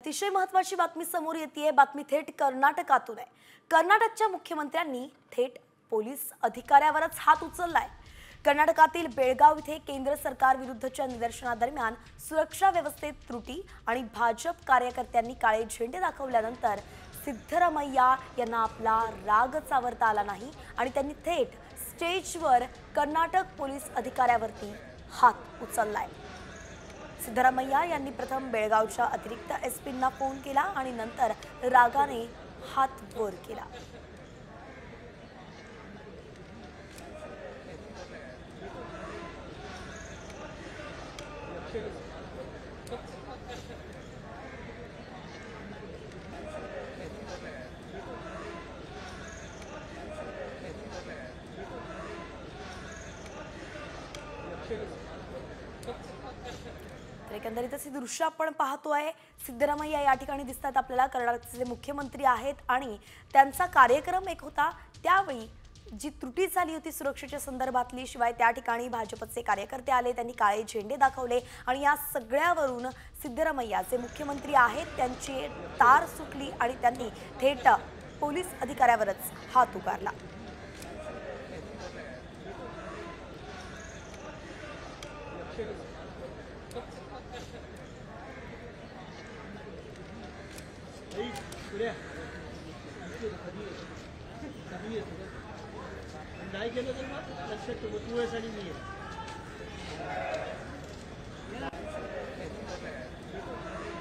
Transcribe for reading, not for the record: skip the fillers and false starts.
अतिशय महत्त्वाची बातमी समोर येतेय। बातमी थेट कर्नाटकातून आहे। कर्नाटकच्या मुख्यमंत्र्यांनी थेट पोलीस अधिकाऱ्यावरच हात उचललाय। कर्नाटकातील बेळगाव इथे केंद्र सरकार विरुद्धच्या निदर्शनादरम्यान सुरक्षा व्यवस्थेत त्रुटी आणि भाजप कार्यकर्त्यांनी काळे झेंडे दाखवल्यानंतर सिद्धरामय्या यांना आपला राग चावरता आला नाही आणि त्यांनी थेट स्टेजवर कर्नाटक पोलीस अधिकाऱ्यावरती हात उचललाय। सिद्धरामय्या यांनी प्रथम बेळगावच्या अतिरिक्त एसपींना फोन केला आणि नंतर रागाने हात वर केला। एकंदरीतच ही दृश्य आपण पाहतोय। सिद्धरामय्या या ठिकाणी दिसतात आपल्याला। कर्नाटकचे मुख्यमंत्री आहेत आणि त्यांचा कार्यक्रम एक होता, त्यावेळी जी त्रुटी झाली होती सुरक्षेच्या संदर्भातली, शिवाय त्या ठिकाणी भाजपचे कार्यकर्ते आले, त्यांनी काळे झेंडे दाखवले आणि या सगळ्यावरून सिद्धरामय्या जे मुख्यमंत्री आहेत त्यांची तार सुटली आणि त्यांनी थेट पोलीस अधिकाऱ्यावरच हात उगारला। नाही केलं तर मग लक्षात ठेव तू आहेस आणि मी आहे।